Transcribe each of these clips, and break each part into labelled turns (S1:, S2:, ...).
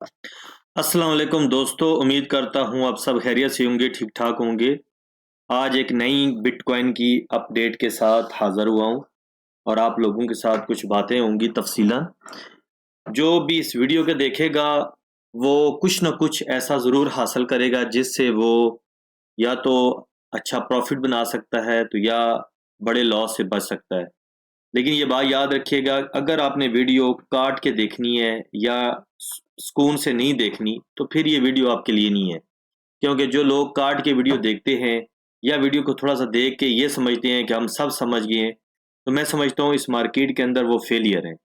S1: अस्सलाम वालेकुम दोस्तों, उम्मीद करता हूँ आप सब खैरियत से होंगे, ठीक-ठाक होंगे। आज एक नई बिटकॉइन की अपडेट के साथ हाज़िर हुआ हूँ और आप लोगों के साथ कुछ बातें होंगी तफ़सीलन। जो भी इस वीडियो को देखेगा, वो कुछ न कुछ ऐसा ज़रूर हासिल करेगा जिससे वो या तो अच्छा प्रॉफ़िट बना सकता है, तो या बड़े लॉस से बच सकता है। लेकिन ये बात याद रखिएगा, अगर आपने वीडियो काट के देखनी है या सुकून से नहीं देखनी, तो फिर ये वीडियो आपके लिए नहीं है। क्योंकि जो लोग काट के वीडियो देखते हैं या वीडियो को थोड़ा-सा देख के ये समझते हैं कि हम सब समझ गए हैं, तो मैं समझता हूँ इस मार्केट के अंदर वो फेलियर हैं।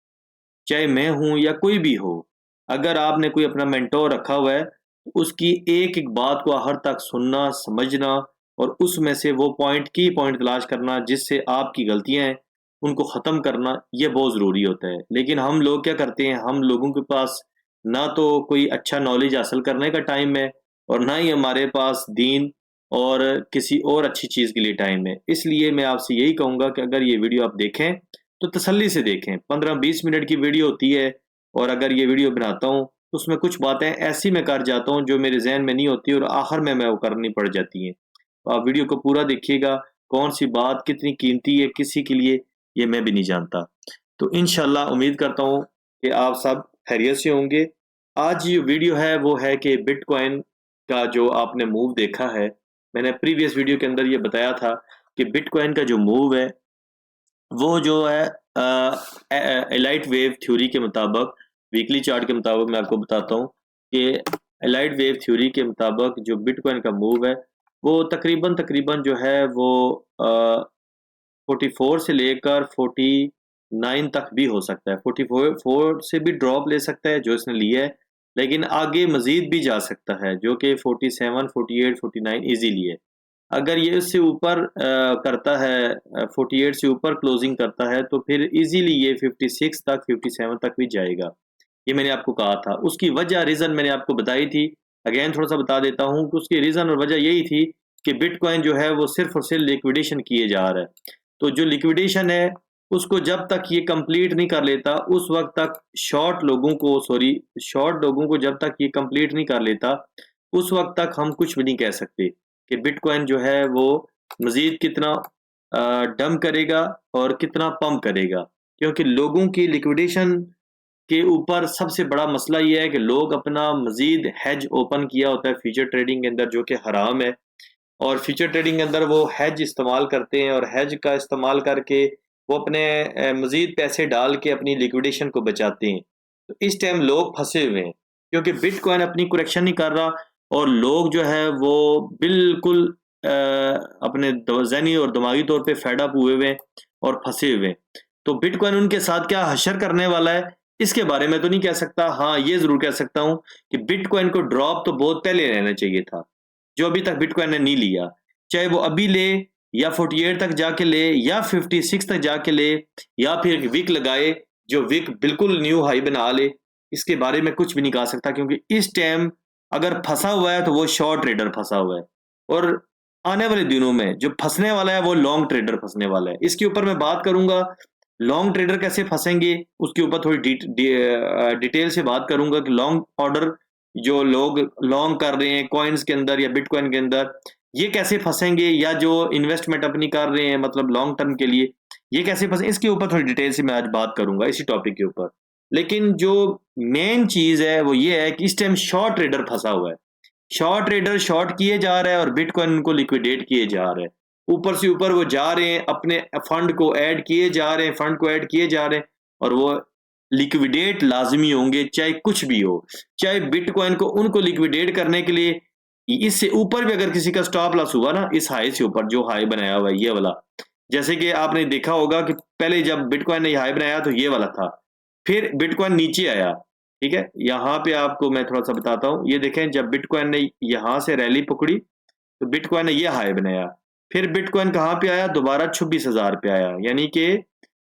S1: चाहे मैं हूँ या कोई भी हो, अगर आपने कोई अपना मेंटोर रखा हुआ है, तो उसकी एक-एक बात को आखिर तक सुनना, समझना और उसमें से वो की पॉइंट तलाश करना जिससे आपकी गलतियाँ हैं, उनको ख़त्म करना, ये बहुत ज़रूरी होता है। लेकिन हम लोग क्या करते हैं, हम लोगों के पास ना तो कोई अच्छा नॉलेज हासिल करने का टाइम है और ना ही हमारे पास दीन और किसी और अच्छी चीज़ के लिए टाइम है। इसलिए मैं आपसे यही कहूँगा कि अगर ये वीडियो आप देखें, तो तसल्ली से देखें। 15-20 मिनट की वीडियो होती है और अगर ये वीडियो बनाता हूँ, तो उसमें कुछ बातें ऐसी मैं कर जाता हूँ जो मेरे ज़हन में नहीं होती और आखिर में मैं वो करनी पड़ जाती हैं। तो आप वीडियो को पूरा देखिएगा, कौन-सी बात कितनी कीमती है किसी के लिए, ये मैं भी नहीं जानता। तो इंशाअल्लाह उम्मीद करता हूँ कि आप सब खैरियत से होंगे। आज जो वीडियो है वो है कि बिटकॉइन का जो आपने मूव देखा है, मैंने प्रीवियस वीडियो के अंदर ये बताया था कि बिटकॉइन का जो मूव है वो जो है एलाइट वेव थ्योरी के मुताबिक वीकली चार्ट के मुताबिक मैं आपको बताता हूँ कि एलाइट वेव थ्योरी के मुताबिक जो बिटकॉइन का मूव है वो तकरीबन जो है वो 44 से लेकर 49 तक भी हो सकता है। 44 से भी ड्रॉप ले सकता है जो इसने लिया है, लेकिन आगे मज़ीद भी जा सकता है जो कि 47, 48, 49 ईज़िली है। अगर ये इससे ऊपर करता है 48 से ऊपर क्लोजिंग करता है तो फिर ईज़िली ये 56 तक 57 तक भी जाएगा। ये मैंने आपको कहा था। उसकी वजह रीज़न मैंने आपको बताई थी। अगेन थोड़ा-सा बता देता हूँ कि उसकी रीज़न और वजह यही थी कि बिटकॉइन जो है वो सिर्फ़ और सिर्फ़ लिक्विडेशन किए जा रहा है। तो जो लिक्विडेशन है उसको जब तक ये कंप्लीट नहीं कर लेता उस वक़्त तक शॉर्ट लोगों को जब तक ये कंप्लीट नहीं कर लेता, उस वक़्त तक हम कुछ भी नहीं कह सकते कि बिटकॉइन जो है वो मज़ीद कितना डंप करेगा और कितना पंप करेगा। क्योंकि लोगों की लिक्विडेशन के ऊपर सबसे बड़ा मसला ये है कि लोग अपना मज़ीद हेज ओपन किया होता है फ्यूचर ट्रेडिंग के अंदर जो कि हराम है और फ्यूचर ट्रेडिंग के अंदर वो हेज इस्तेमाल करते हैं और हेज का इस्तेमाल करके वो अपने मज़ीद पैसे डाल के अपनी लिक्विडेशन को बचाते हैं। तो इस टाइम लोग फँसे हुए हैं क्योंकि बिटकॉइन अपनी करेक्शन नहीं कर रहा और लोग जो है वो बिल्कुल अपने ज़हनी और दिमागी तौर पे फेड अप हुए हुए हैं और फँसे हुए हैं। तो बिटकॉइन उनके साथ क्या हशर करने वाला है, इसके बारे में तो नहीं कह सकता। हाँ, ये ज़रूर कह सकता हूँ कि बिटकॉइन को ड्रॉप तो बहुत पहले रहना चाहिए था, जो अभी तक बिटकॉइन ने नहीं लिया। चाहे वो अभी ले या 48 तक जाके ले या 56 तक जाके ले या फिर एक विक लगाए, जो विक बिल्कुल न्यू हाई बना ले, इसके बारे में कुछ भी नहीं कह सकता क्योंकि इस टाइम अगर फँसा हुआ है तो वो शॉर्ट ट्रेडर फँसा हुआ है और आने वाले दिनों में जो फँसने वाला है वो लॉन्ग ट्रेडर फँसने वाला है। इसके ऊपर मैं बात करूँगा, लॉन्ग ट्रेडर कैसे फँसेंगे, उसके ऊपर थोड़ी डिटेल से बात करूँगा कि लॉन्ग ऑर्डर जो लोग लॉन्ग कर रहे हैं कॉइन्स के अंदर या बिटकॉइन के अंदर, ये कैसे फँसेंगे या जो इन्वेस्टमेंट अपनी कर रहे हैं मतलब लॉन्ग टर्म के लिए, ये कैसे फँसे इसके ऊपर थोड़ी डिटेल से मैं आज बात करूँगा इसी टॉपिक के ऊपर। लेकिन जो मेन चीज़ है वो ये है कि इस टाइम शॉर्ट ट्रेडर फँसा हुआ है। शॉर्ट ट्रेडर शॉर्ट किए जा रहा है और बिटकॉइन उनको लिक्विडेट किए जा रहे हैं। ऊपर से ऊपर वो जा रहे हैं, अपने फंड को ऐड किए जा रहे हैं, फंड को ऐड किए जा रहे हैं और वो लिक्विडेट लाज़मी होंगे चाहे कुछ भी हो। चाहे बिटकॉइन को उनको लिक्विडेट करने के लिए इससे ऊपर भी अगर किसी का स्टॉप लॉस हुआ ना इस हाई से ऊपर जो हाई बनाया हुआ है ये वाला, जैसे कि आपने देखा होगा कि पहले जब बिटकॉइन ने ये हाई बनाया तो ये वाला था। फिर बिटकॉइन नीचे आया, ठीक है? यहाँ पे आपको मैं थोड़ा-सा बताता हूँ। ये देखें जब बिटकॉइन ने यहाँ से रैली पकड़ी, तो बिटकॉइन ने ये हाई बनाया। फिर बिटकॉइन कहाँ पे आया? दोबारा 26,000 पे आया। यानी कि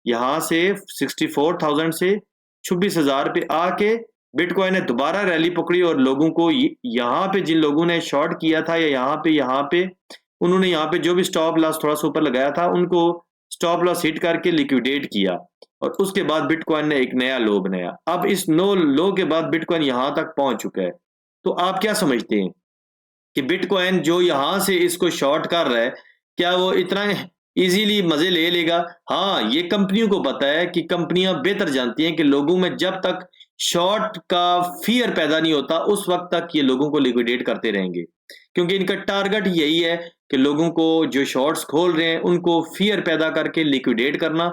S1: यहाँ से 64,000 से 26,000 पे आके बिटकॉइन ने दोबारा रैली पकड़ी और लोगों को यहाँ पे जिन लोगों ने शॉर्ट किया था या यहाँ पे उन्होंने यहाँ पे जो भी स्टॉप लॉस थोड़ा सा ऊपर लगाया था उनको स्टॉप लॉस हिट करके लिक्विडेट किया और उसके बाद बिटकॉइन ने एक नया लो बनाया। अब इस नो लो के बाद बिटकॉइन यहां तक पहुंच चुका है। तो आप क्या समझते हैं कि बिटकॉइन जो यहां से इसको शॉर्ट कर रहा है, क्या वो इतना इजीली मजे ले लेगा? हाँ, ये कंपनियों को पता है कि कंपनियां बेहतर जानती हैं कि लोगों में जब तक शॉर्ट का फियर पैदा नहीं होता उस वक्त तक ये लोगों को लिक्विडेट करते रहेंगे, क्योंकि इनका टारगेट यही है कि लोगों को जो शॉर्ट्स खोल रहे हैं उनको फियर पैदा करके लिक्विडेट करना।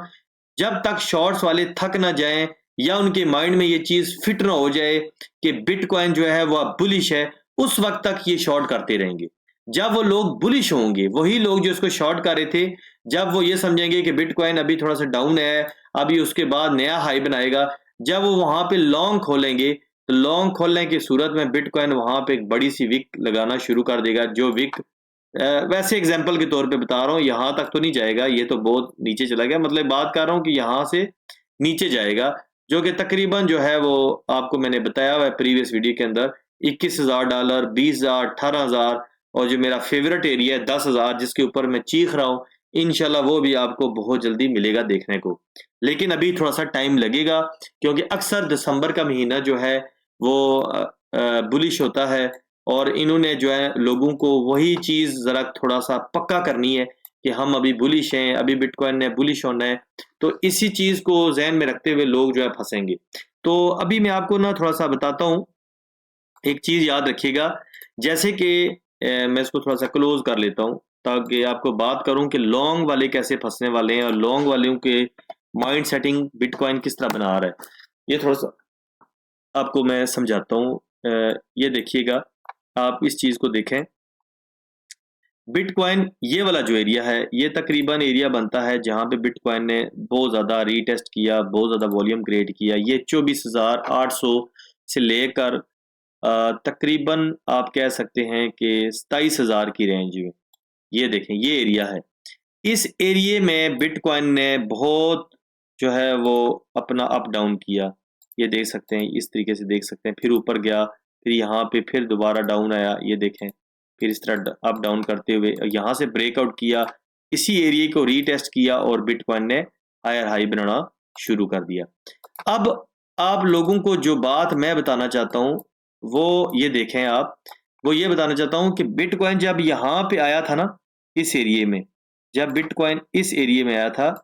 S1: जब तक शॉर्ट्स वाले थक ना जाएं या उनके माइंड में ये चीज फिट ना हो जाए कि बिटकॉइन जो है वह बुलिश है, उस वक्त तक ये शॉर्ट करते रहेंगे। जब वो लोग बुलिश होंगे, वही लोग जो इसको शॉर्ट कर रहे थे, जब वो ये समझेंगे कि बिटकॉइन अभी थोड़ा सा डाउन है, अभी उसके बाद नया हाई बनाएगा, जब वो वहां पे लॉन्ग खोलेंगे तो लॉन्ग खोलने की सूरत में बिटकॉइन वहां पे एक बड़ी सी विक लगाना शुरू कर देगा। जो विक वैसे एग्जांपल के तौर पे बता रहा हूँ, यहाँ तक तो नहीं जाएगा, ये तो बहुत नीचे चला गया, मतलब बात कर रहा हूँ कि यहाँ से नीचे जाएगा, जो कि तकरीबन जो है वो आपको मैंने बताया हुआ है प्रीवियस वीडियो के अंदर, $21,000, 20,000, 18,000 और जो मेरा फेवरेट एरिया है 10,000, जिसके ऊपर मैं चीख रहा हूँ, इंशाल्लाह वो भी आपको बहुत जल्दी मिलेगा देखने को। लेकिन अभी थोड़ा सा टाइम लगेगा, क्योंकि अक्सर दिसंबर का महीना जो है वो बुलिश होता है और इन्होंने जो है लोगों को वही चीज जरा थोड़ा सा पक्का करनी है कि हम अभी बुलिश हैं, अभी बिटकॉइन ने बुलिश होना है। तो इसी चीज को जहन में रखते हुए लोग जो है फंसेंगे। तो अभी मैं आपको ना थोड़ा सा बताता हूँ, एक चीज याद रखिएगा, जैसे कि मैं इसको थोड़ा सा क्लोज कर लेता हूँ ताकि आपको बात करूं कि लॉन्ग वाले कैसे फंसने वाले हैं और लॉन्ग वालों के माइंड सेटिंग बिटकॉइन किस तरह बना रहा है, ये थोड़ा सा आपको मैं समझाता हूँ। ये देखिएगा, आप इस चीज को देखें, बिटकॉइन ये वाला जो एरिया है ये तकरीबन एरिया बनता है जहां पे बिटकॉइन ने बहुत ज़्यादा रीटेस्ट किया, बहुत ज़्यादा वॉल्यूम क्रिएट किया। ये 24,800 से लेकर तकरीबन आप कह सकते हैं कि 27,000 की रेंज में, ये देखें ये एरिया है। इस एरिया में बिटकॉइन ने बहुत जो है वो अपना अप डाउन किया, ये देख सकते हैं, इस तरीके से देख सकते हैं, फिर ऊपर गया, फिर यहाँ पे फिर दोबारा डाउन आया, ये देखें, फिर इस तरह अप डाउन करते हुए यहाँ से ब्रेकआउट किया, इसी एरिया को रीटेस्ट किया और बिटकॉइन ने हायर हाई बनाना शुरू कर दिया। अब आप लोगों को जो बात मैं बताना चाहता हूँ वो ये देखें आप, वो ये बताना चाहता हूँ कि बिटकॉइन जब यहाँ पे आया था ना, इस एरिया में, जब बिटकॉइन इस एरिया में आया था,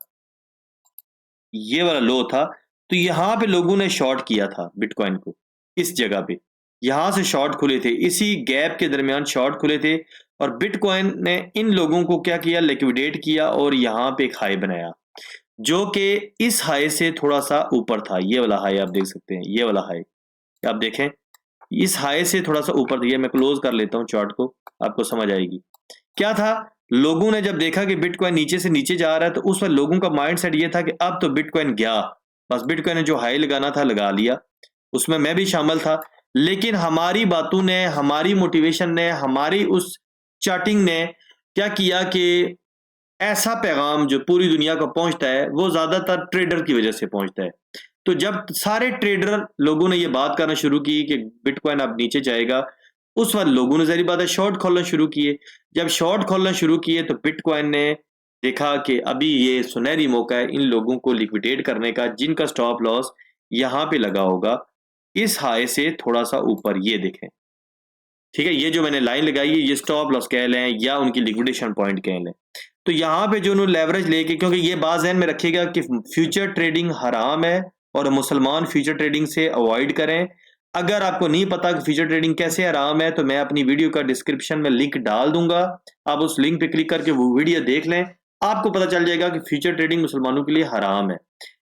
S1: ये वाला लो था, तो यहाँ पे लोगों ने शॉर्ट किया था बिटकॉइन को, इस जगह पे यहाँ से शॉर्ट खुले थे, इसी गैप के दरमियान शॉर्ट खुले थे और बिटकॉइन ने इन लोगों को क्या किया, लिक्विडेट किया और यहाँ पे एक हाई बनाया जो कि इस हाई से थोड़ा सा ऊपर था। ये वाला हाई आप देख सकते हैं, ये वाला हाई आप देखें, इस हाई से थोड़ा सा ऊपर था। मैं क्लोज कर लेता हूँ चार्ट को, आपको समझ आएगी क्या था। लोगों ने जब देखा कि बिटकॉइन नीचे से नीचे जा रहा है तो उस वक्त लोगों का माइंडसेट ये था कि अब तो बिटकॉइन गया, बस बिटकॉइन ने जो हाई लगाना था लगा लिया, उसमें मैं भी शामिल था। लेकिन हमारी बातों ने, हमारी मोटिवेशन ने, हमारी उस चार्टिंग ने क्या किया कि ऐसा पैगाम जो पूरी दुनिया को पहुंचता है वो ज्यादातर ट्रेडर की वजह से पहुंचता है। तो जब सारे ट्रेडर लोगों ने ये बात करना शुरू की कि बिटकॉइन अब नीचे जाएगा, उस वक्त लोगों ने ज़ाहिर बात है शॉर्ट खोलना शुरू किए। जब शॉर्ट खोलना शुरू किए तो बिटकॉइन ने देखा कि अभी ये सुनहरी मौका है इन लोगों को लिक्विडेट करने का जिनका स्टॉप लॉस यहाँ पे लगा होगा इस हाई से थोड़ा सा ऊपर, ये देखें, ठीक है, ये जो मैंने लाइन लगाई है ये स्टॉप लॉस कह लें या उनकी लिक्विडेशन पॉइंट कह लें। तो यहाँ पे जो उन्होंने लेवरेज लेके, क्योंकि ये बात ज़हन में रखिएगा कि फ्यूचर ट्रेडिंग हराम है और मुसलमान फ्यूचर ट्रेडिंग से अवॉइड करें। अगर आपको नहीं पता कि फ्यूचर ट्रेडिंग कैसे हराम है तो मैं अपनी वीडियो का डिस्क्रिप्शन में लिंक डाल दूंगा, आप उस लिंक पे क्लिक करके वो वीडियो देख लें, आपको पता चल जाएगा कि फ्यूचर ट्रेडिंग मुसलमानों के लिए हराम है।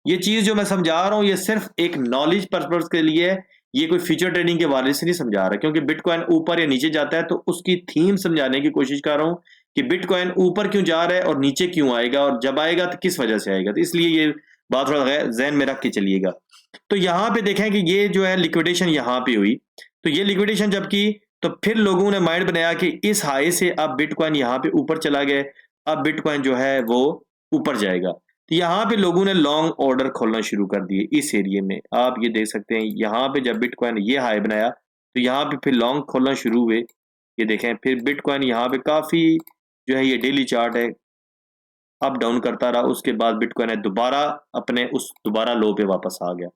S1: ये चीज़ जो मैं समझा रहा हूँ ये सिर्फ एक नॉलेज पर्पज के लिए है, ये कोई फ्यूचर ट्रेडिंग के बारे से नहीं समझा रहा, क्योंकि बिटकॉइन ऊपर या नीचे जाता है तो उसकी थीम समझाने की कोशिश कर रहा हूँ कि बिटकॉइन ऊपर क्यों जा रहा है और नीचे क्यों आएगा और जब आएगा तो किस वजह से आएगा। तो इसलिए ये बात थोड़ा जहन में रख के चलिएगा। तो यहाँ पे देखें कि ये जो है लिक्विडेशन यहाँ पे हुई, तो ये लिक्विडेशन जब की तो फिर लोगों ने माइंड बनाया कि इस हाई से अब बिटकॉइन यहाँ पे ऊपर चला गया, अब बिटकॉइन जो है वो ऊपर जाएगा। तो यहाँ पे लोगों ने लॉन्ग ऑर्डर खोलना शुरू कर दिए इस एरिया में, आप ये देख सकते हैं। यहाँ पे जब बिटकॉइन ये हाई बनाया तो यहाँ पे फिर लॉन्ग खोलना शुरू हुए, ये देखें, फिर बिटकॉइन यहाँ पे काफ़ी जो है, ये डेली चार्ट है, अप डाउन करता रहा, उसके बाद बिटकॉइन है दोबारा अपने उस दोबारा लो पे वापस आ गया।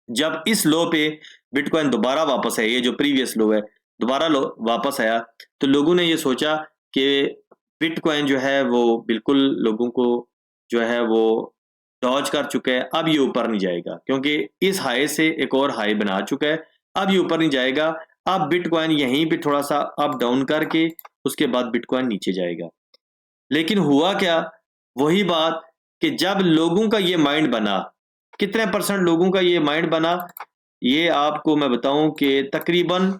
S1: जब इस लो पे बिटकॉइन दोबारा वापस है, ये जो प्रीवियस लो है दोबारा लो वापस आया, तो लोगों ने ये सोचा कि बिटकॉइन जो है वो बिल्कुल लोगों को जो है वो डॉज कर चुका है, अब ये ऊपर नहीं जाएगा, क्योंकि इस हाई से एक और हाई बना चुका है, अब ये ऊपर नहीं जाएगा। अब बिटकॉइन यहीं पे थोड़ा सा अप डाउन करके उसके बाद बिटकॉइन नीचे जाएगा। लेकिन हुआ क्या, वही बात कि जब लोगों का ये माइंड बना, कितने परसेंट लोगों का ये माइंड बना, ये आपको मैं बताऊं कि तकरीबन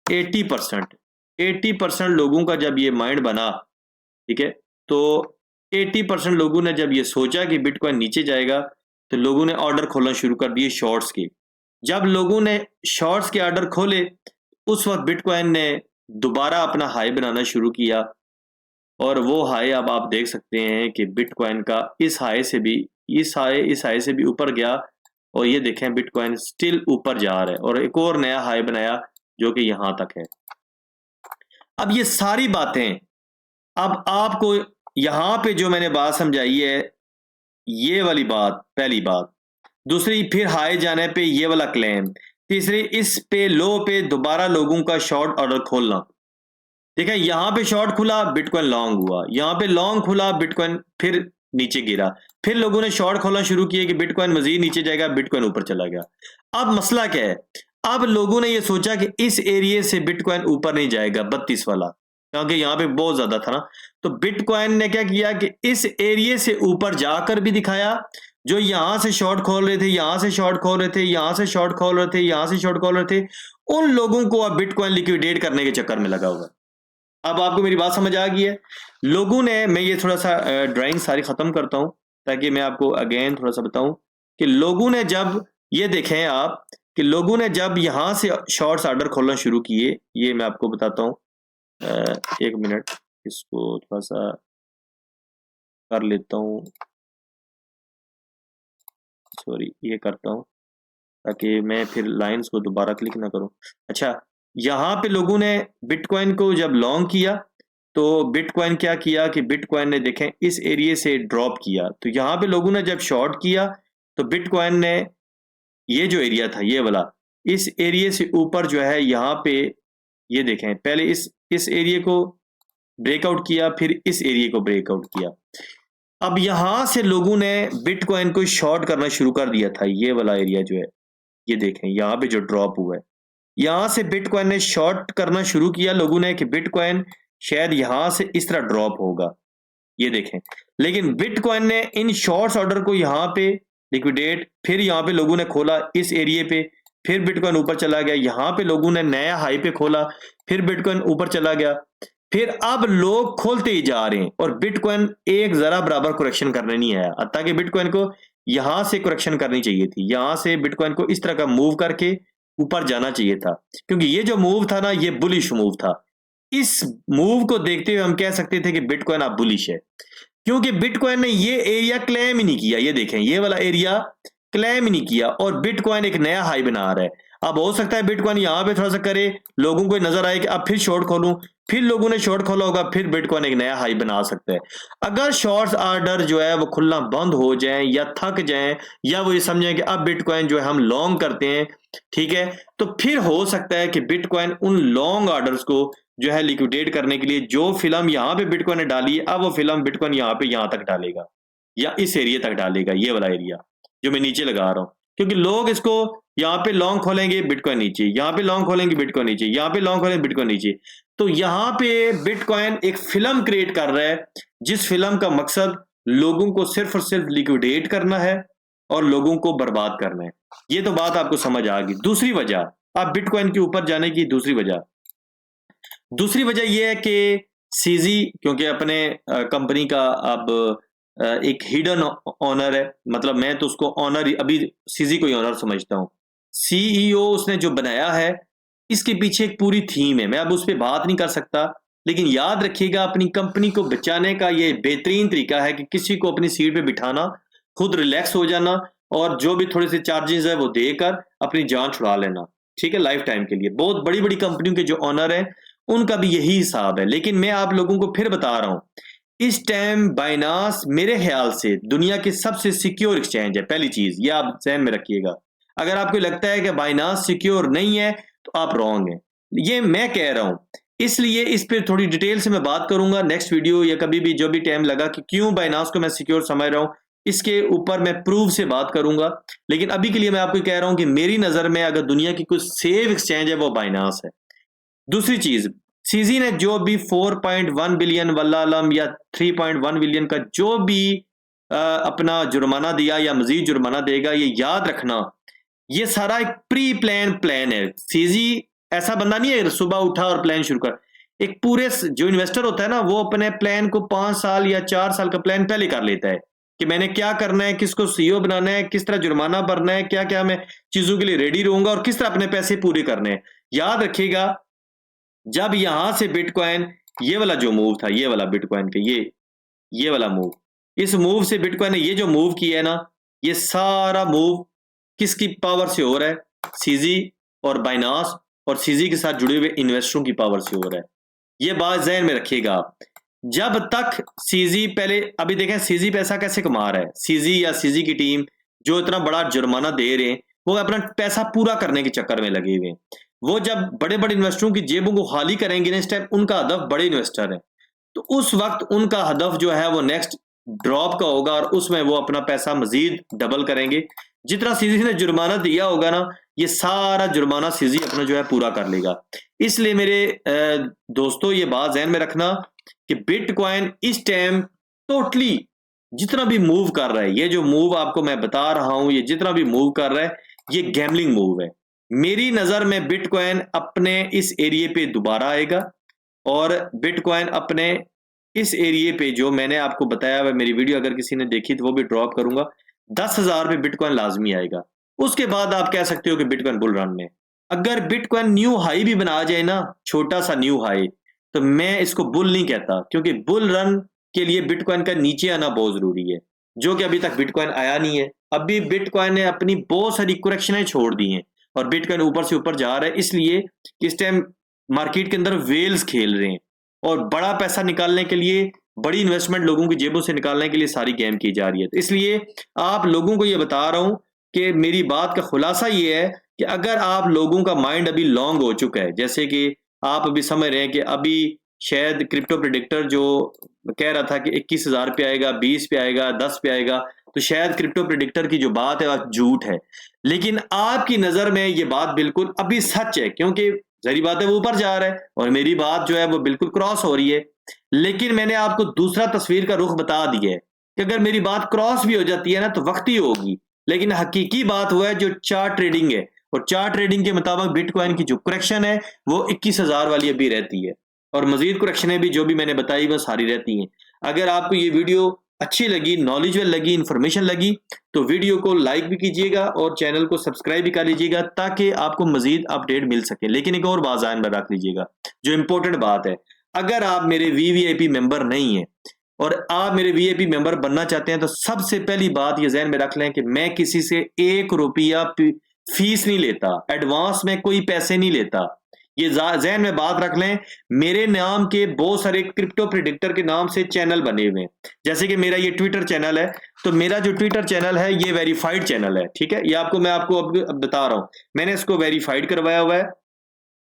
S1: 80% लोगों का जब ये माइंड बना, ठीक है, तो 80% लोगों ने जब ये सोचा कि बिटकॉइन नीचे जाएगा, तो लोगों ने ऑर्डर खोलना शुरू कर दिए शॉर्ट्स के। जब लोगों ने शॉर्ट्स के ऑर्डर खोले, उस वक्त बिटकॉइन ने दोबारा अपना हाई बनाना शुरू किया, और वो हाई अब आप देख सकते हैं कि बिटकॉइन का इस हाई से भी इस हाई से भी ऊपर गया, और ये देखें बिटकॉइन स्टिल ऊपर जा रहा है और एक और नया हाई बनाया जो कि यहां तक है। अब ये सारी बातें, अब आपको यहां पे जो मैंने बात समझाई है, ये वाली बात पहली बात, दूसरी फिर हाई जाने पे ये वाला क्लेम, तीसरी इस पे लो पे दोबारा लोगों का शॉर्ट ऑर्डर खोलना। देखा, यहां पे शॉर्ट खुला बिटकॉइन लॉन्ग हुआ, यहां पे लॉन्ग खुला बिटकॉइन फिर नीचे गिरा, फिर लोगों ने शॉर्ट खोलना शुरू किया कि बिटकॉइन मजीद नीचे जाएगा, बिटकॉइन ऊपर चला गया। अब मसला क्या है, अब लोगों ने ये सोचा कि इस एरिया से बिटकॉइन ऊपर नहीं जाएगा 32 वाला, क्योंकि यहां पे बहुत ज्यादा था ना, तो बिटकॉइन ने क्या किया कि इस एरिया से ऊपर जाकर भी दिखाया। जो यहां से शॉर्ट खोल रहे थे, यहां से शॉर्ट खोल रहे थे, यहां से शॉर्ट खोल रहे थे, यहां से शॉर्ट खोल रहे थे, उन लोगों को अब बिटकॉइन लिक्विडेट करने के चक्कर में लगा हुआ। अब आपको मेरी बात समझ आ गई है। लोगों ने, मैं ये थोड़ा सा ड्राइंग सारी खत्म करता हूं ताकि मैं आपको अगेन थोड़ा सा बताऊं कि लोगों ने जब ये देखें आप कि लोगों ने जब यहां से शॉर्ट्स ऑर्डर खोलना शुरू किए, ये मैं आपको बताता हूं, एक मिनट इसको थोड़ा सा कर लेता हूं, सॉरी ये करता हूं ताकि मैं फिर लाइंस को दोबारा क्लिक ना करूं। अच्छा, यहां पे लोगों ने बिटकॉइन को जब लॉन्ग किया, तो बिटकॉइन क्या किया कि बिटकॉइन ने देखें इस एरिया से ड्रॉप किया, तो यहां पे लोगों ने जब शॉर्ट किया तो बिटकॉइन ने ये जो एरिया था ये वाला, इस एरिया से ऊपर जो है यहाँ पे ये देखें, पहले इस एरिया को ब्रेकआउट किया, फिर इस एरिया को ब्रेकआउट किया। अब यहां से लोगों ने बिटकॉइन को शॉर्ट करना शुरू कर दिया था, ये वाला एरिया जो है ये देखें यहाँ पे जो ड्रॉप हुआ है, यहां से बिटकॉइन ने शॉर्ट करना शुरू किया लोगों ने कि बिटकॉइन शायद यहां से इस तरह ड्रॉप होगा, ये देखें। लेकिन बिटकॉइन ने इन शॉर्ट्स ऑर्डर को यहां पे लिक्विडेट, फिर यहां पे लोगों ने खोला इस एरिया पे, फिर बिटकॉइन ऊपर चला गया, यहां पे लोगों ने नया हाई पे खोला, फिर बिटकॉइन ऊपर चला गया, फिर अब लोग खोलते ही जा रहे हैं और बिटकॉइन एक जरा बराबर करेक्शन करने नहीं आया। ताकि बिटकॉइन को यहां से करेक्शन करनी चाहिए थी, यहां से बिटकॉइन को इस तरह का मूव करके ऊपर जाना चाहिए था, क्योंकि ये जो मूव था ना ये बुलिश मूव था। इस मूव को देखते हुए हम कह सकते थे कि बिटकॉइन अब बुलिश है, क्योंकि बिटकॉइन ने ये एरिया क्लेम ही नहीं किया, ये देखें ये वाला एरिया क्लेम ही नहीं किया और बिटकॉइन एक नया हाई बना रहा है। अब हो सकता है बिटकॉइन यहां पे थोड़ा सा करे, लोगों को नजर आए कि अब फिर शॉर्ट खोलूं, फिर लोगों ने शॉर्ट खोला होगा, फिर बिटकॉइन एक नया हाई बना सकता है। अगर शॉर्ट्स ऑर्डर जो है वो खुलना बंद हो जाए या थक जाए, या वो ये समझें कि अब बिटकॉइन जो है हम लॉन्ग करते हैं, ठीक है, तो फिर हो सकता है कि बिटकॉइन उन लॉन्ग ऑर्डर्स को जो है लिक्विडेट करने के लिए जो फिल्म यहां पे बिटकॉइन ने डाली है, अब वो फिल्म बिटकॉइन यहां पे यहां तक डालेगा या इस एरिया तक डालेगा, ये वाला एरिया जो मैं नीचे लगा रहा हूं, क्योंकि लोग इसको यहाँ पे लॉन्ग खोलेंगे बिटकॉइन नीचे, यहाँ पे लॉन्ग खोलेंगे बिटकॉइन नीचे, यहाँ पे लॉन्ग खोलेंगे बिटकॉइन नीचे। तो यहाँ पे बिटकॉइन एक फिल्म क्रिएट कर रहा है, जिस फिल्म का मकसद लोगों को सिर्फ और सिर्फ लिक्विडेट करना है और लोगों को बर्बाद करना है। ये तो बात आपको समझ आ गई। दूसरी वजह, अब बिटकॉइन के ऊपर जाने की दूसरी वजह यह है कि सीजी, क्योंकि अपने कंपनी का अब एक हिडन ऑनर है, मतलब मैं तो उसको ऑनर अभी सीजी को ही ऑनर समझता हूं। सीईओ उसने जो बनाया है, इसके पीछे एक पूरी थीम है, मैं अब उस पर बात नहीं कर सकता, लेकिन याद रखिएगा अपनी कंपनी को बचाने का ये बेहतरीन तरीका है कि किसी को अपनी सीट पे बिठाना, खुद रिलैक्स हो जाना और जो भी थोड़े से चार्जेस है वो देकर अपनी जान छुड़ा लेना, ठीक है, लाइफ टाइम के लिए। बहुत बड़ी बड़ी कंपनियों के जो ऑनर है उनका भी यही हिसाब है। लेकिन मैं आप लोगों को फिर बता रहा हूं इस टाइम बाइनांस मेरे ख्याल से दुनिया की सबसे सिक्योर एक्सचेंज है। पहली चीज ये आप ध्यान में रखिएगा। अगर आपको लगता है कि बाइनांस सिक्योर नहीं है तो आप रॉन्ग हैं, ये मैं कह रहा हूं। इसलिए इस पर थोड़ी डिटेल से मैं बात करूंगा नेक्स्ट वीडियो या कभी भी जो भी टाइम लगा कि क्यों बाइनांस को मैं सिक्योर समझ रहा हूं, इसके ऊपर मैं प्रूफ से बात करूंगा। लेकिन अभी के लिए मैं आपको कह रहा हूं कि मेरी नजर में अगर दुनिया की कुछ सेफ एक्सचेंज है वो बाइनांस है। दूसरी चीज, सीजी ने जो भी 4.1 बिलियन वल्लालम या 3.1 बिलियन का जो भी अपना जुर्माना दिया या मजीद जुर्माना देगा, ये याद रखना ये सारा एक प्री प्लान है। सीजी ऐसा बंदा नहीं है सुबह उठा और प्लान शुरू कर। एक पूरे जो इन्वेस्टर होता है ना, वो अपने प्लान को 5 साल या 4 साल का प्लान पहले कर लेता है कि मैंने क्या करना है, किसको सीईओ बनाना है, किस तरह जुर्माना भरना है, क्या क्या मैं चीजों के लिए रेडी रहूंगा और किस तरह अपने पैसे पूरे करने हैं। याद रखिएगा, जब यहां से बिटकॉइन ये वाला जो मूव था, ये वाला बिटकॉइन का ये वाला मूव, इस मूव से बिटकॉइन ने ये जो मूव किया है ना, ये सारा मूव किसकी पावर से हो रहा है? सीजी और बाइनांस और सीजी के साथ जुड़े हुए इन्वेस्टरों की पावर से हो रहा है। ये बात ज़हन में रखिएगा आप। जब तक सीजी पहले, अभी देखें सीजी पैसा कैसे कमा रहा है। सीजी या सीजी की टीम जो इतना बड़ा जुर्माना दे रहे हैं, वो अपना पैसा पूरा करने के चक्कर में लगे हुए हैं। वो जब बड़े बड़े इन्वेस्टरों की जेबों को खाली करेंगे ना, इस टाइम उनका हदफ बड़े इन्वेस्टर है, तो उस वक्त उनका हदफ जो है वो नेक्स्ट ड्रॉप का होगा और उसमें वो अपना पैसा मजीद डबल करेंगे। जितना सीजी ने जुर्माना दिया होगा ना, ये सारा जुर्माना सीजी अपना जो है पूरा कर लेगा। इसलिए मेरे दोस्तों ये बात ध्यान में रखना कि बिटकॉइन इस टाइम टोटली जितना भी मूव कर रहा है, ये जो मूव आपको मैं बता रहा हूं, ये जितना भी मूव कर रहा है, ये गैम्बलिंग मूव है। मेरी नजर में बिटकॉइन अपने इस एरिए पे दोबारा आएगा और बिटकॉइन अपने इस एरिए पे जो मैंने आपको बताया हुआ, मेरी वीडियो अगर किसी ने देखी तो वो भी ड्रॉप करूंगा, 10,000 पे बिटकॉइन लाजमी आएगा। उसके बाद आप कह सकते हो कि बिटकॉइन बुल रन में, अगर बिटकॉइन न्यू हाई भी बना जाए ना, छोटा सा न्यू हाई, तो मैं इसको बुल नहीं कहता, क्योंकि बुल रन के लिए बिटकॉइन का नीचे आना बहुत जरूरी है, जो कि अभी तक बिटकॉइन आया नहीं है। अभी बिटकॉइन ने अपनी बहुत सारी करेक्शनें छोड़ दी हैं और बिटकॉइन ऊपर से ऊपर जा रहा है, इसलिए इस टाइम मार्केट के अंदर वेल्स खेल रहे हैं और बड़ा पैसा निकालने के लिए, बड़ी इन्वेस्टमेंट लोगों की जेबों से निकालने के लिए सारी गेम की जा रही है। तो इसलिए आप लोगों को ये बता रहा हूं कि मेरी बात का खुलासा ये है कि अगर आप लोगों का माइंड अभी लॉन्ग हो चुका है, जैसे कि आप अभी समझ रहे हैं कि अभी शायद क्रिप्टो प्रेडिक्टर जो कह रहा था कि 21,000 पे आएगा, 20 पे आएगा, 10 पे आएगा, तो शायद क्रिप्टो प्रेडिक्टर की जो बात है वह झूठ है। लेकिन आपकी नजर में ये बात बिल्कुल अभी सच है, क्योंकि जहरी बात है वो ऊपर जा रहा है और मेरी बात जो है वो बिल्कुल क्रॉस हो रही है। लेकिन मैंने आपको दूसरा तस्वीर का रुख बता दिया है कि अगर मेरी बात क्रॉस भी हो जाती है ना तो वक्त ही होगी, लेकिन हकीकी बात हुआ है जो चार्ट ट्रेडिंग है, और चार्ट ट्रेडिंग के मुताबिक बिटकॉइन की जो करेक्शन है वो 21,000 वाली अभी रहती है और मजीद करेक्शनें भी जो भी मैंने बताई वो सारी रहती हैं। अगर आपको ये वीडियो अच्छी लगी, नॉलेजेबल लगी, इंफॉर्मेशन लगी, तो वीडियो को लाइक भी कीजिएगा और चैनल को सब्सक्राइब भी कर लीजिएगा ताकि आपको मजीद अपडेट मिल सके। लेकिन एक और बात ध्यान में रख लीजिएगा, जो इंपॉर्टेंट बात है, अगर आप मेरे वीवीआईपी मेंबर नहीं हैं और आप मेरे वीआईपी मेंबर बनना चाहते हैं, तो सबसे पहली बात ये ध्यान में रख लें कि मैं किसी से 1 रुपया फीस नहीं लेता, एडवांस में कोई पैसे नहीं लेता। ये ज़हन में बात रख लें। मेरे नाम के बहुत सारे क्रिप्टो प्रेडिक्टर के नाम से चैनल बने हुए हैं, जैसे कि मेरा ये ट्विटर चैनल है, तो मेरा जो ट्विटर चैनल है ये वेरीफाइड चैनल है, ठीक है। ये आपको मैं आपको अब बता रहा हूं, मैंने इसको वेरीफाइड करवाया हुआ है।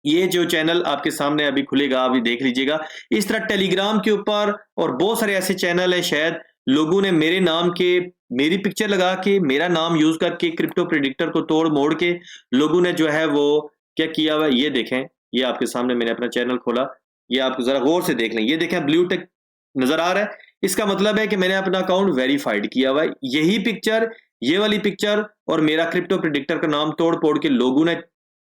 S1: ये जो चैनल आपके सामने अभी खुलेगा, अभी देख लीजिएगा। इस तरह टेलीग्राम के ऊपर और बहुत सारे ऐसे चैनल है, शायद लोगों ने मेरे नाम के, मेरी पिक्चर लगा के, मेरा नाम यूज करके क्रिप्टो प्रेडिक्टर को तोड़ मोड़ के लोगों ने जो है वो क्या किया हुआ। ये देखें, ये आपके सामने मैंने अपना चैनल खोला, ये आप जरा गौर से देख लें। ये देखें ब्लू टिक नजर आ रहा है, इसका मतलब है कि मैंने अपना अकाउंट वेरीफाइड किया हुआ है। यही पिक्चर, ये वाली पिक्चर और मेरा क्रिप्टो प्रेडिक्टर का नाम तोड़ फोड़ के लोगों ने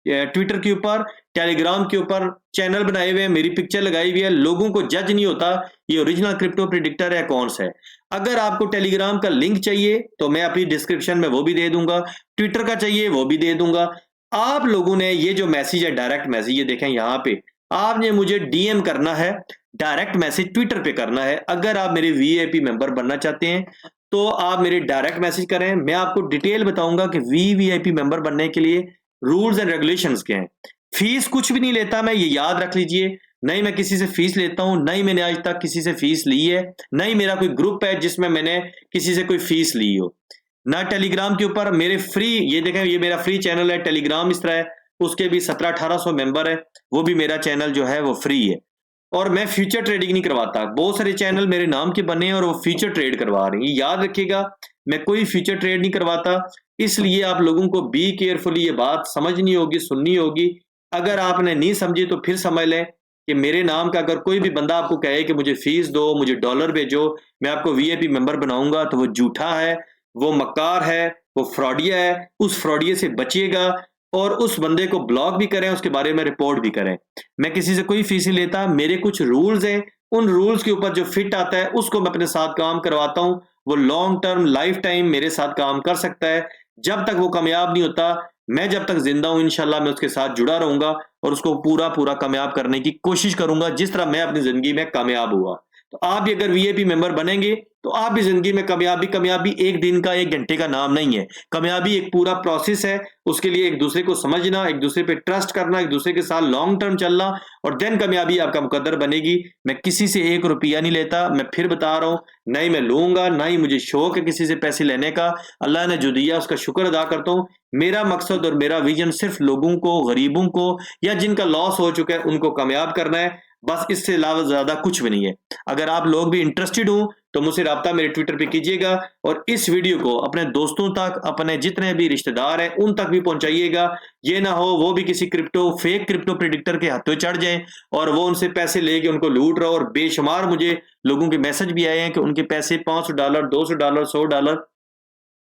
S1: ट्विटर के ऊपर, टेलीग्राम के ऊपर चैनल बनाए हुए हैं, मेरी पिक्चर लगाई हुई है। लोगों को जज नहीं होता ये ओरिजिनल क्रिप्टो प्रेडिक्टर है कौन सा है। अगर आपको टेलीग्राम का लिंक चाहिए तो मैं अपनी डिस्क्रिप्शन में वो भी दे दूंगा, ट्विटर का चाहिए वो भी दे दूंगा। आप लोगों ने ये जो मैसेज है, डायरेक्ट मैसेज, ये देखें यहाँ पे, आपने मुझे डीएम करना है, डायरेक्ट मैसेज ट्विटर पे करना है। अगर आप मेरे वीआईपी मेंबर बनना चाहते हैं तो आप मेरे डायरेक्ट मैसेज करें। मैं आपको डिटेल बताऊंगा कि वीवीआईपी मेंबर बनने के लिए रूल्स एंड रेगुलेशंस क्या हैं। फीस कुछ भी नहीं लेता मैं, ये याद रख लीजिए। ना ही मैं किसी से फीस लेता हूँ, ना ही मैंने आज तक किसी से फीस ली है, ना ही मेरा कोई ग्रुप है जिसमें मैंने किसी से कोई फीस ली हो। ना टेलीग्राम के ऊपर मेरे फ्री, ये देखें ये मेरा फ्री चैनल है, टेलीग्राम इस तरह है, उसके भी 1700-1800 मेंबर है, वो भी मेरा चैनल जो है वो फ्री है। और मैं फ्यूचर ट्रेडिंग नहीं करवाता। बहुत सारे चैनल मेरे नाम के बने हैं और वो फ्यूचर ट्रेड करवा रहे हैं। ये याद रखिएगा, मैं कोई फ्यूचर ट्रेड नहीं करवाता। इसलिए आप लोगों को बी केयरफुली ये बात समझनी होगी, सुननी होगी। अगर आपने नहीं समझी तो फिर समझ लें कि मेरे नाम का अगर कोई भी बंदा आपको कहे कि मुझे फीस दो, मुझे डॉलर भेजो, मैं आपको वीआईपी मेंबर बनाऊंगा, तो वो झूठा है, वो मक्कार है, वो फ्रॉडिया है। उस फ्रॉडिये से बचिएगा और उस बंदे को ब्लॉक भी करें, उसके बारे में रिपोर्ट भी करें। मैं किसी से कोई फीस नहीं लेता, मेरे कुछ रूल्स हैं, उन रूल्स के ऊपर जो फिट आता है उसको मैं अपने साथ काम करवाता हूँ। वो लॉन्ग टर्म लाइफ टाइम मेरे साथ काम कर सकता है। जब तक वो कामयाब नहीं होता, मैं जब तक जिंदा हूं इंशाल्लाह मैं उसके साथ जुड़ा रहूंगा और उसको पूरा पूरा कामयाब करने की कोशिश करूंगा, जिस तरह मैं अपनी जिंदगी में कामयाब हुआ। तो आप भी अगर वीआईपी मेंबर बनेंगे तो आप भी जिंदगी में कामयाबी एक दिन का, एक घंटे का नाम नहीं है। कामयाबी एक पूरा प्रोसेस है। उसके लिए एक दूसरे को समझना, एक दूसरे पे ट्रस्ट करना, एक दूसरे के साथ लॉन्ग टर्म चलना, और देन कामयाबी आपका मुकद्दर बनेगी। मैं किसी से 1 रुपया नहीं लेता, मैं फिर बता रहा हूं, ना ही मैं लूंगा, ना ही मुझे शौक है किसी से पैसे लेने का। अल्लाह ने जो दिया उसका शुक्र अदा करता हूं। मेरा मकसद और मेरा विजन सिर्फ लोगों को, गरीबों को, या जिनका लॉस हो चुका है उनको कामयाब करना है, बस। इससे अलावा ज्यादा कुछ भी नहीं है। अगर आप लोग भी इंटरेस्टेड हो तो मुझसे राब्ता मेरे ट्विटर पे कीजिएगा और इस वीडियो को अपने दोस्तों तक, अपने जितने भी रिश्तेदार हैं उन तक भी पहुंचाइएगा। ये ना हो वो भी किसी फेक क्रिप्टो प्रिडिक्टर के हाथों चढ़ जाएं और वो उनसे पैसे लेके उनको लूट रहा हो। और बेशुमार मुझे लोगों के मैसेज भी आए हैं कि उनके पैसे $500, $200, $100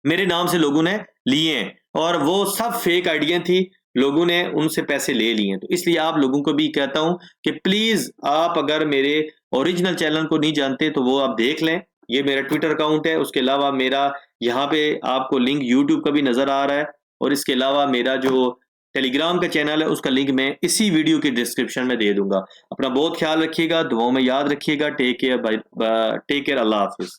S1: मेरे नाम से लोगों ने लिए हैं और वो सब फेक आइडिया थी, लोगों ने उनसे पैसे ले लिए हैं। तो इसलिए आप लोगों को भी कहता हूं कि प्लीज आप अगर मेरे ओरिजिनल चैनल को नहीं जानते तो वो आप देख लें। ये मेरा ट्विटर अकाउंट है, उसके अलावा मेरा यहाँ पे आपको लिंक यूट्यूब का भी नजर आ रहा है, और इसके अलावा मेरा जो टेलीग्राम का चैनल है उसका लिंक मैं इसी वीडियो के डिस्क्रिप्शन में दे दूंगा। अपना बहुत ख्याल रखिएगा, दुआओं में याद रखिएगा। Take care, bye, take care, अल्लाह हाफिज।